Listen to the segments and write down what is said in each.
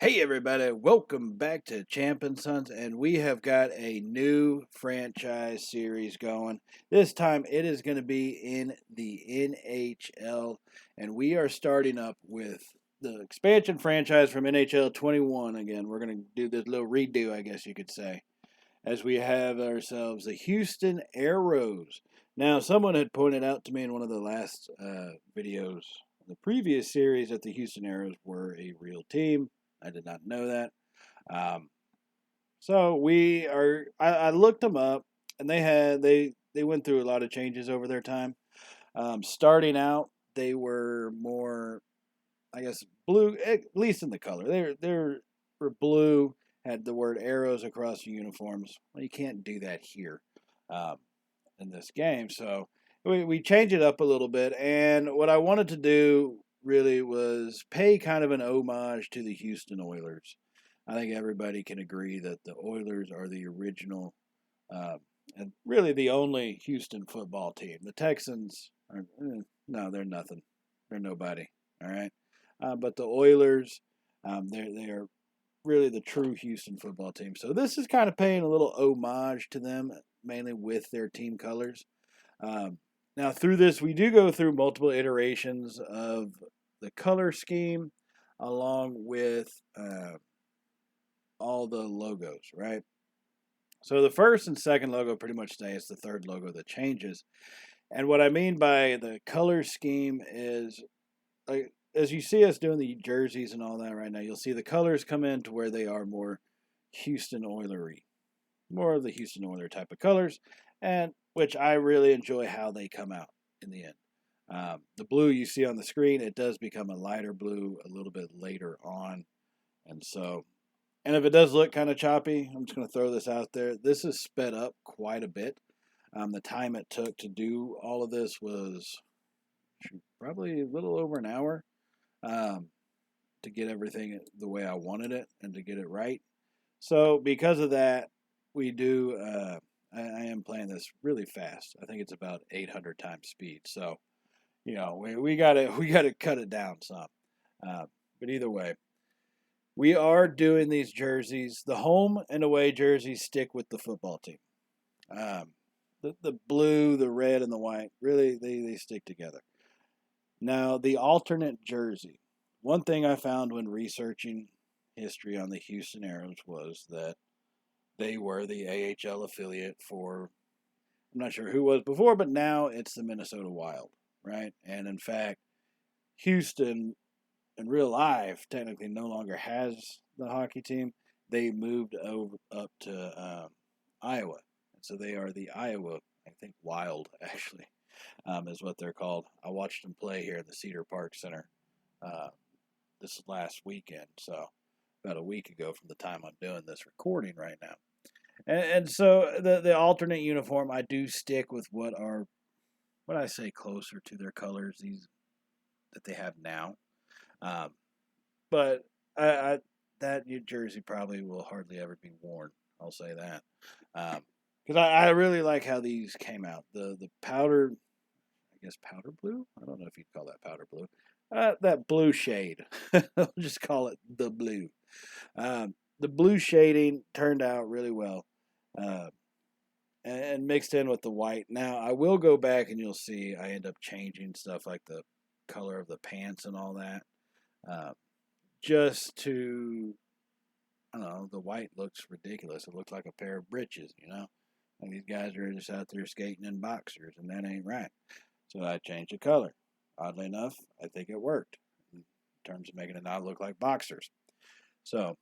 Hey everybody, welcome back to Champ and Sons, and we have got a new franchise series going. This time it is going to be in the NHL, and we are starting up with the expansion franchise from NHL 21 again. We're going to do this little redo, I guess you could say, as we have ourselves the Houston Aeros. Now, someone had pointed out to me in one of the last videos, the previous series, that the Houston Aeros were a real team. I did not know that. Um, so we are. I looked them up, and they went through a lot of changes over their time. Starting out, they were more, I guess, blue, at least in the color. They were blue, had the word arrows across the uniforms. Well, you can't do that here um, in this game. So we changed it up a little bit. And what I wanted to do really was pay kind of an homage to the Houston Oilers. I think everybody can agree that the Oilers are the original uh, and really the only Houston football team. The Texans are, no, they're nothing. They're nobody. All right. But the Oilers, they're really the true Houston football team. So this is kind of paying a little homage to them, mainly with their team colors. Um, Now, through this, we do go through multiple iterations of the color scheme along with all the logos, right? So the first and second logo pretty much stay. It's the third logo that changes. And what I mean by the color scheme is, like, as you see us doing the jerseys and all that right now, you'll see the colors come in to where they are more Houston Oilery, more of the Houston Oiler type of colors, and which I really enjoy how they come out in the end. The blue you see on the screen, it does become a lighter blue a little bit later on, and so, and if it does look kind of choppy, I'm just going to throw this out there. This is sped up quite a bit. The time it took to do all of this was probably a little over an hour um, to get everything the way I wanted it and to get it right. So because of that, we do. I am playing this really fast. I think it's about 800 times speed. So we gotta cut it down some. Uh, but either way, we are doing these jerseys. The home and away jerseys stick with the football team. Um, the blue, the red, and the white really they stick together. Now the alternate jersey. One thing I found when researching history on the Houston Aeros was that they were the AHL affiliate for, I'm not sure who was before, but now it's the Minnesota Wild, right? And in fact, Houston in real life technically no longer has the hockey team. They moved over up to Iowa, and so they are the Iowa, I think, Wild actually, is what they're called. I watched them play here at the Cedar Park Center uh, this last weekend, so about a week ago from the time I'm doing this recording right now. And so the alternate uniform, I do stick with what I say closer to their colors these that they have now. Um, but I that New Jersey probably will hardly ever be worn. I'll say that because I really like how these came out. The powder, I guess powder blue. I don't know if you'd call that powder blue. That blue shade. I'll just call it the blue. The blue shading turned out really well. Uh, and mixed in with the white. Now, I will go back and you'll see I end up changing stuff like the color of the pants and all that. Uh, just to, I don't know, the white looks ridiculous. It looks like a pair of breeches, you know? And these guys are just out there skating in boxers, and that ain't right. So I changed the color. Oddly enough, I think it worked in terms of making it not look like boxers. So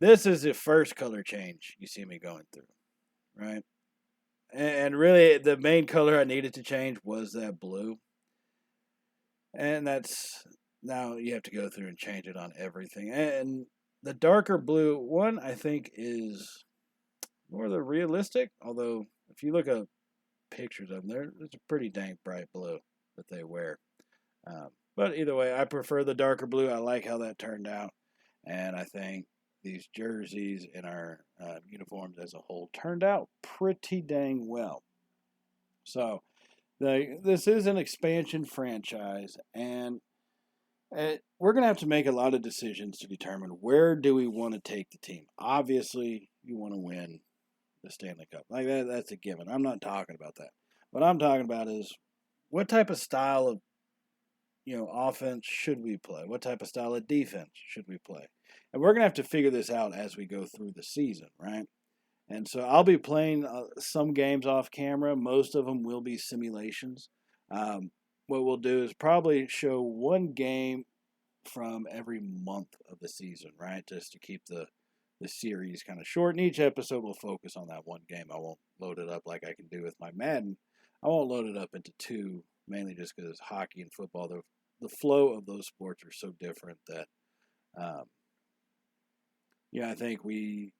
this is the first color change you see me going through, right? And really, the main color I needed to change was that blue. And that's now you have to go through and change it on everything. And the darker blue one, I think, is more the realistic. Although, if you look at pictures of them, it's a pretty dang bright blue that they wear. But either way, I prefer the darker blue. I like how that turned out. And I think these jerseys and our uniforms as a whole turned out pretty dang well. So this is an expansion franchise, and we're going to have to make a lot of decisions to determine where do we want to take the team. Obviously, you want to win the Stanley Cup. Like that's a given. I'm not talking about that. What I'm talking about is what type of style of offense should we play? What type of style of defense should we play? And we're going to have to figure this out as we go through the season, right? And so I'll be playing some games off camera. Most of them will be simulations. What we'll do is probably show one game from every month of the season, right? Just to keep the series kind of short. And each episode will focus on that one game. I won't load it up like I can do with my Madden. I won't load it up into two, mainly just because hockey and football, the flow of those sports are so different that, um, I think we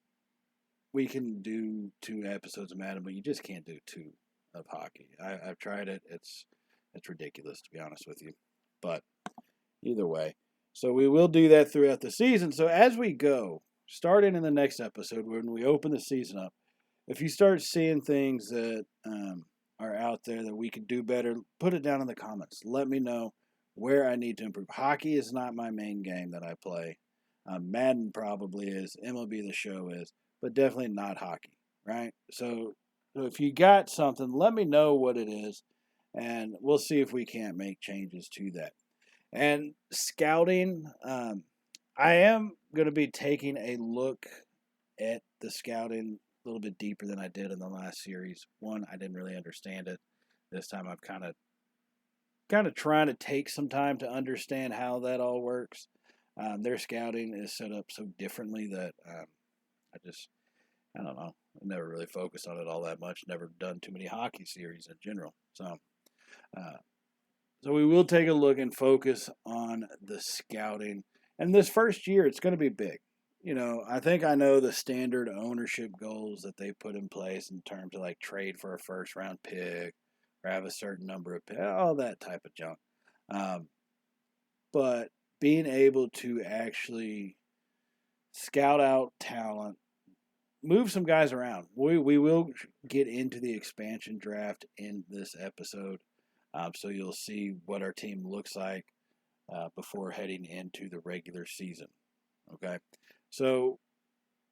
can do two episodes of Madden, but you just can't do two of hockey. I've tried it. It's ridiculous, to be honest with you. But either way, so we will do that throughout the season. So as we go, starting in the next episode, when we open the season up, if you start seeing things that are out there that we could do better, put it down in the comments. Let me know where I need to improve. Hockey is not my main game that I play. Madden probably is. MLB The Show is. But definitely not hockey, right? So if you got something, let me know what it is, and we'll see if we can't make changes to that. And scouting, I am going to be taking a look at the scouting a little bit deeper than I did in the last series. One, I didn't really understand it. This time I'm kind of trying to take some time to understand how that all works. Their scouting is set up so differently that I don't know. I never really focused on it all that much. Never done too many hockey series in general. Uh, so we will take a look and focus on the scouting. And this first year, it's going to be big. I think I know the standard ownership goals that they put in place in terms of like trade for a first round pick or have a certain number of picks, all that type of junk. But being able to actually scout out talent, move some guys around. We will get into the expansion draft in this episode, so you'll see what our team looks like before heading into the regular season. Okay, so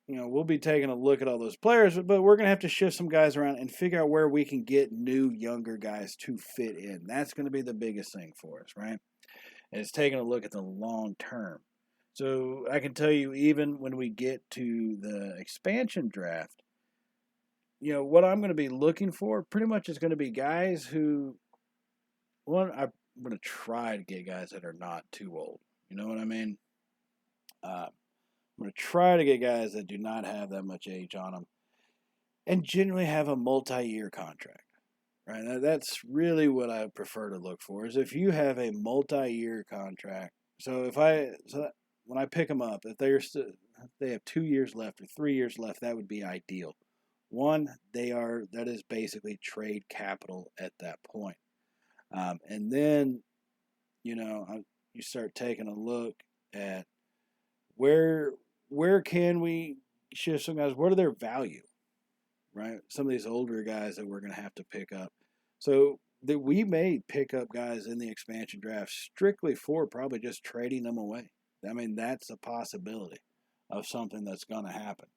we'll be taking a look at all those players, but we're going to have to shift some guys around and figure out where we can get new, younger guys to fit in. That's going to be the biggest thing for us, right? And it's taking a look at the long term. So I can tell you, even when we get to the expansion draft, what I'm going to be looking for pretty much is going to be guys who, I'm going to try to get guys that are not too old. You know what I mean? I'm going to try to get guys that do not have that much age on them and generally have a multi-year contract. Right? Now, that's really what I prefer to look for, is if you have a multi-year contract. So when I pick them up, if they have 2 years left or 3 years left, that would be ideal. One, that is basically trade capital at that point. And then, you start taking a look at where can we shift some guys? What are their value, right? Some of these older guys that we're going to have to pick up. So that we may pick up guys in the expansion draft strictly for probably just trading them away. I mean, that's a possibility of something that's going to happen.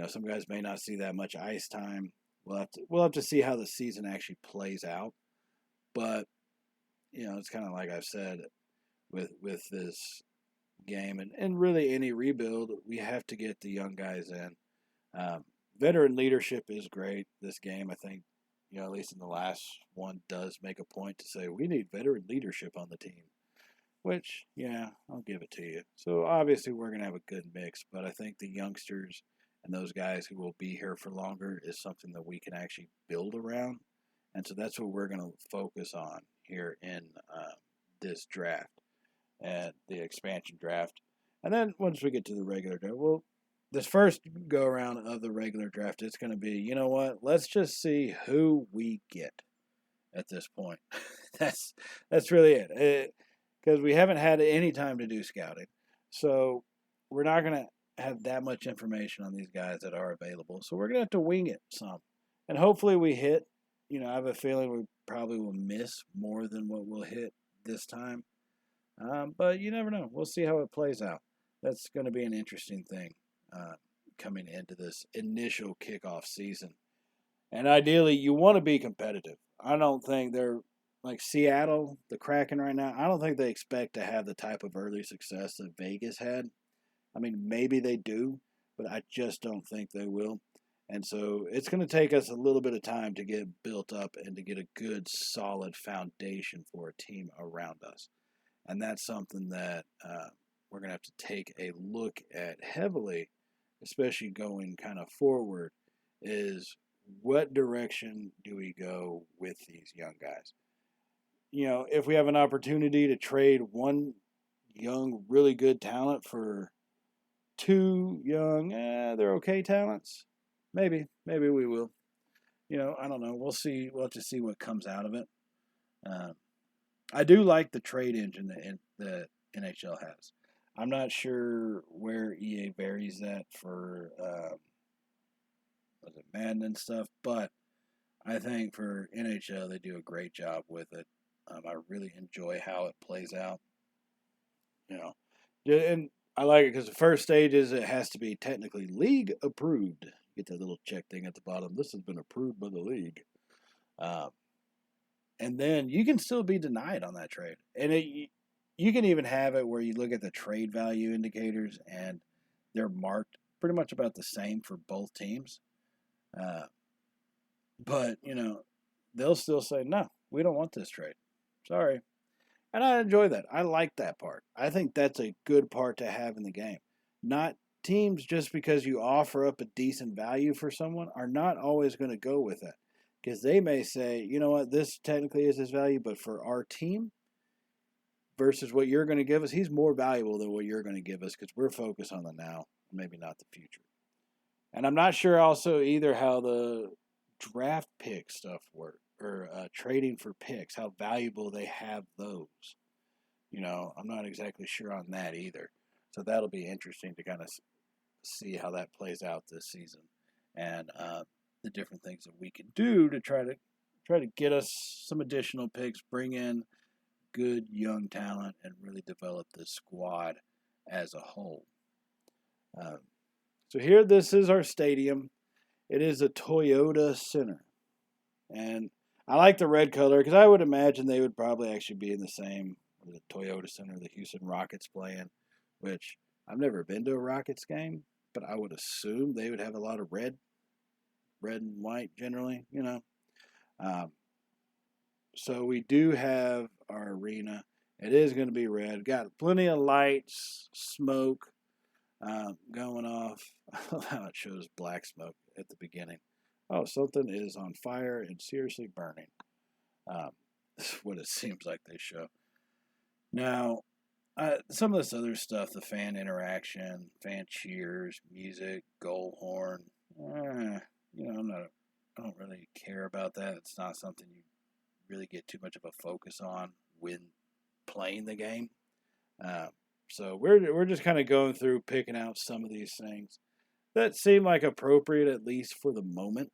Some guys may not see that much ice time. We'll have to see how the season actually plays out. But it's kind of like I've said with this game and really any rebuild, we have to get the young guys in. Veteran leadership is great. This game, I think, at least in the last one, does make a point to say we need veteran leadership on the team. Which, yeah, I'll give it to you. So obviously we're going to have a good mix, but I think the youngsters and those guys who will be here for longer is something that we can actually build around. And so that's what we're going to focus on here in this draft and the expansion draft. And then once we get to the regular draft, this first go around of the regular draft, it's going to be, let's just see who we get at this point. That's really it. Because we haven't had any time to do scouting. So we're not going to have that much information on these guys that are available. So we're going to have to wing it some. And hopefully we hit. I have a feeling we probably will miss more than what we'll hit this time. But you never know. We'll see how it plays out. That's going to be an interesting thing coming into this initial kickoff season. And ideally, you want to be competitive. I don't think they're like Seattle, the Kraken right now. I don't think they expect to have the type of early success that Vegas had. I mean, maybe they do, but I just don't think they will. And so it's going to take us a little bit of time to get built up and to get a good, solid foundation for a team around us. And that's something that we're going to have to take a look at heavily, especially going kind of forward, is what direction do we go with these young guys? If we have an opportunity to trade one young, really good talent for two young, they're okay talents, maybe we will. I don't know. We'll see. We'll have to see what comes out of it. I do like the trade engine that the NHL has. I'm not sure where EA varies that for was it Madden and stuff, but I think for NHL they do a great job with it. I really enjoy how it plays out. And I like it because the first stage is it has to be technically league approved. Get that little check thing at the bottom. This has been approved by the league. And then you can still be denied on that trade. And you can even have it where you look at the trade value indicators and they're marked pretty much about the same for both teams. But, they'll still say, no, we don't want this trade. Sorry. And I enjoy that. I like that part. I think that's a good part to have in the game. Not teams, just because you offer up a decent value for someone, are not always going to go with it. Because they may say, you know what, this technically is his value, but for our team versus what you're going to give us, he's more valuable than what you're going to give us because we're focused on the now, maybe not the future. And I'm not sure also either how the draft pick stuff works or trading for picks, how valuable they have those. I'm not exactly sure on that either. So that'll be interesting to kind of see how that plays out this season. And the different things that we can do to try to get us some additional picks, bring in good young talent, and really develop the squad as a whole. So here, this is our stadium. It is a Toyota Center, and I like the red color because I would imagine they would probably actually be in the same the Toyota Center the Houston Rockets play in, which I've never been to a Rockets game, but I would assume they would have a lot of red and white generally, So we do have our arena. It is going to be red. Got plenty of lights, smoke going off. I love how it shows black smoke at the beginning. Oh, something is on fire and seriously burning. That's what it seems like they show. Now, some of this other stuff, the fan interaction, fan cheers, music, goal horn, I don't really care about that. It's not something you really get too much of a focus on when playing the game. So we're just kind of going through picking out some of these things that seem like appropriate, at least for the moment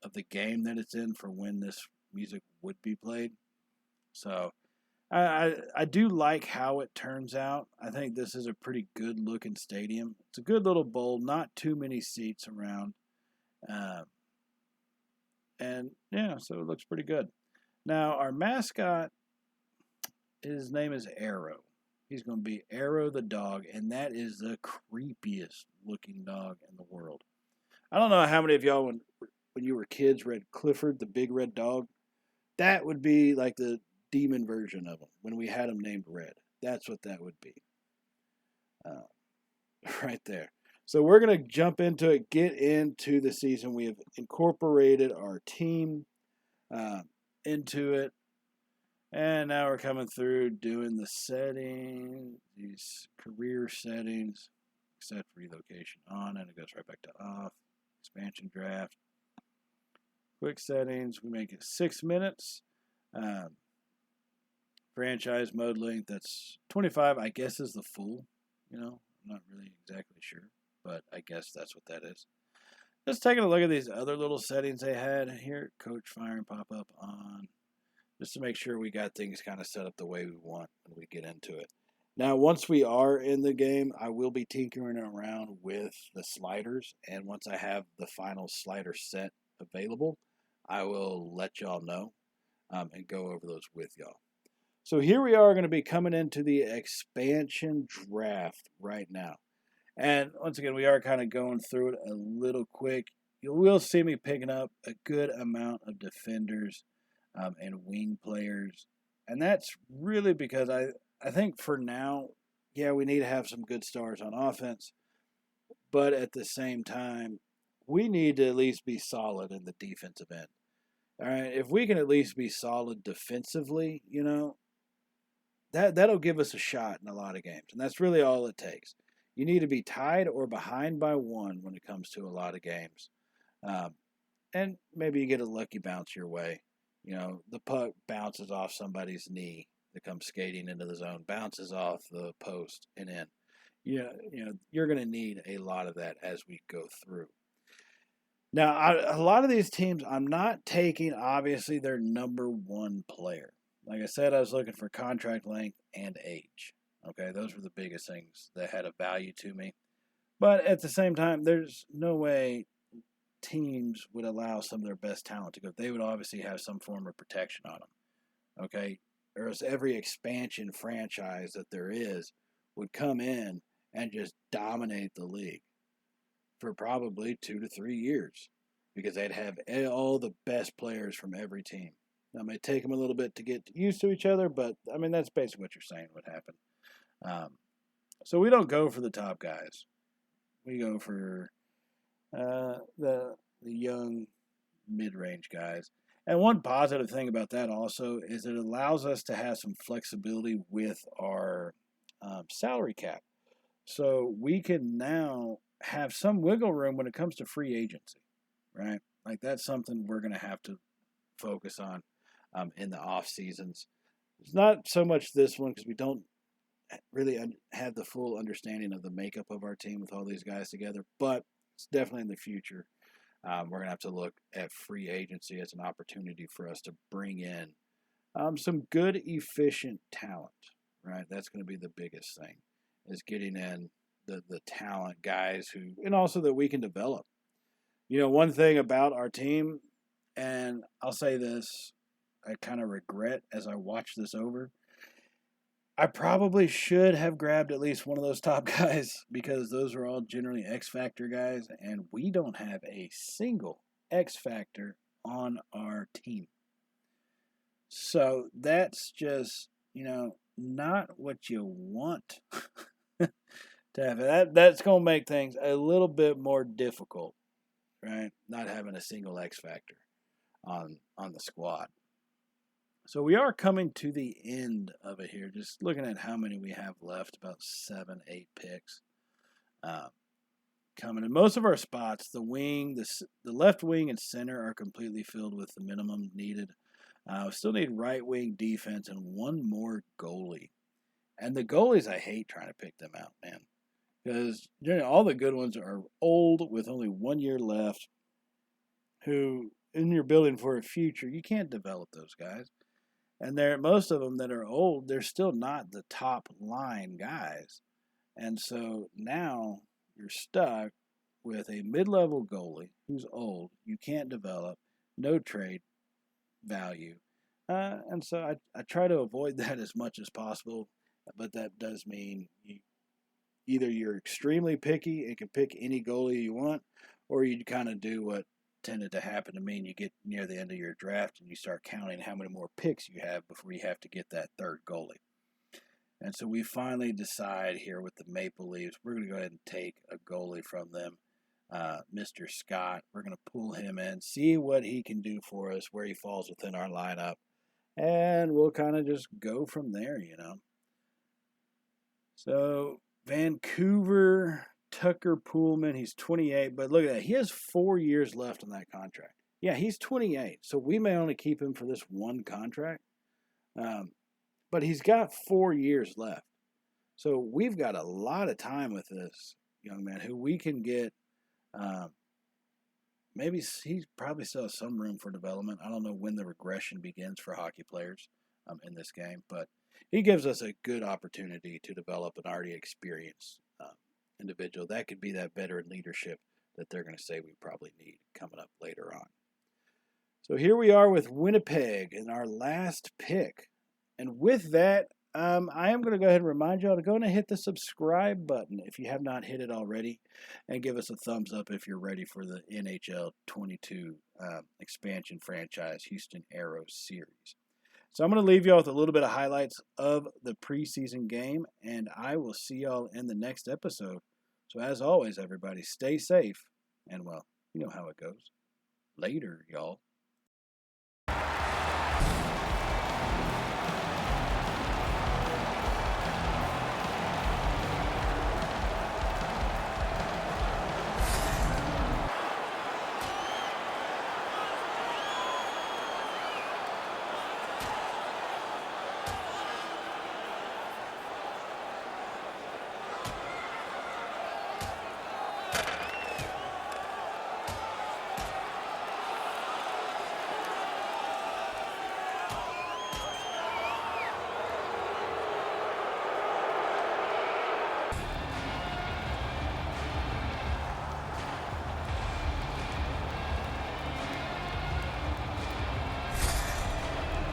of the game that it's in, for when this music would be played. So I do like how it turns out. I think this is a pretty good looking stadium. It's a good little bowl, not too many seats around. And yeah, so it looks pretty good. Now, our mascot, his name is Aero. He's going to be Aero the dog, and that is the creepiest looking dog in the world. I don't know how many of y'all, when you were kids, read Clifford, the big red dog. That would be like the demon version of him when we had him named Red. That's what that would be. Right there. So we're going to jump into it, get into the season. We have incorporated our team into it. And now we're coming through doing the settings, these career settings, set relocation on, and it goes right back to off. Expansion draft. Quick settings, we make it 6 minutes. Franchise mode length, that's 25, I guess is the full. I'm not really exactly sure, but I guess that's what that is. Just taking a look at these other little settings they had here. Coach firing pop-up on. just to make sure we got things kind of set up the way we want when we get into it. Now, once we are in the game, I will be tinkering around with the sliders, and once I have the final slider set available, I will let y'all know and go over those with y'all. So here we are going to be coming into the expansion draft right now. And once again, we are kind of going through it a little quick. You will see me picking up a good amount of defenders and wing players. And that's really because I think for now, yeah, we need to have some good stars on offense. But at the same time, we need to at least be solid in the defensive end. All right, if we can at least be solid defensively, that'll give us a shot in a lot of games. And that's really all it takes. You need to be tied or behind by one when it comes to a lot of games. And maybe you get a lucky bounce your way. The puck bounces off somebody's knee that comes skating into the zone, bounces off the post and in. You're going to need a lot of that as we go through. Now, a lot of these teams, I'm not taking, obviously, their number one player. Like I said, I was looking for contract length and age. Okay, those were the biggest things that had a value to me. But at the same time, there's no way teams would allow some of their best talent to go. They would obviously have some form of protection on them. Okay, or else every expansion franchise that there is would come in and just dominate the league for probably 2 to 3 years because they'd have all the best players from every team. Now, it may take them a little bit to get used to each other, but, I mean, that's basically what you're saying would happen. So we don't go for the top guys. We go for the young mid-range guys. And one positive thing about that also is it allows us to have some flexibility with our salary cap. So we can now have some wiggle room when it comes to free agency, right? Like that's something we're going to have to focus on in the off seasons. It's not so much this one because we don't really have the full understanding of the makeup of our team with all these guys together, but it's definitely in the future. We're going to have to look at free agency as an opportunity for us to bring in some good, efficient talent, right? That's going to be the biggest thing, is getting in the talent guys and also that we can develop. One thing about our team, and I'll say this, I kind of regret as I watch this over, I probably should have grabbed at least one of those top guys because those are all generally X Factor guys, and we don't have a single X Factor on our team. So that's just, not what you want to have. That's going to make things a little bit more difficult, right? Not having a single X Factor on the squad. So we are coming to the end of it here. Just looking at how many we have left, about 7, 8 picks coming in. Most of our spots, the wing, the left wing and center are completely filled with the minimum needed. We still need right wing, defense, and one more goalie. And the goalies, I hate trying to pick them out, man. Because all the good ones are old with only 1 year left who, in your building for a future, you can't develop those guys. And most of them that are old, they're still not the top line guys. And so now you're stuck with a mid-level goalie who's old, you can't develop, no trade value. And so I try to avoid that as much as possible, but that does mean either you're extremely picky and can pick any goalie you want, or you kind of do what tended to happen to me, and you get near the end of your draft and you start counting how many more picks you have before you have to get that third goalie. And so we finally decide here with the Maple Leafs, we're going to go ahead and take a goalie from them, Mr. Scott. We're going to pull him in, see what he can do for us, where he falls within our lineup, and we'll kind of just go from there, So Vancouver, Tucker Poolman, he's 28, but look at that. He has 4 years left on that contract. Yeah, he's 28, so we may only keep him for this one contract, but he's got 4 years left. So we've got a lot of time with this young man who we can get maybe he probably still has some room for development. I don't know when the regression begins for hockey players in this game, but he gives us a good opportunity to develop an already experienced individual. That could be that veteran leadership that they're going to say we probably need coming up later on. So here we are with Winnipeg in our last pick. And with that, I am going to go ahead and remind y'all to go and hit the subscribe button if you have not hit it already, and give us a thumbs up if you're ready for the NHL 22 expansion franchise Houston Aeros series. So I'm going to leave y'all with a little bit of highlights of the preseason game, and I will see y'all in the next episode. So as always, everybody, stay safe, and well, you know how it goes. Later, y'all.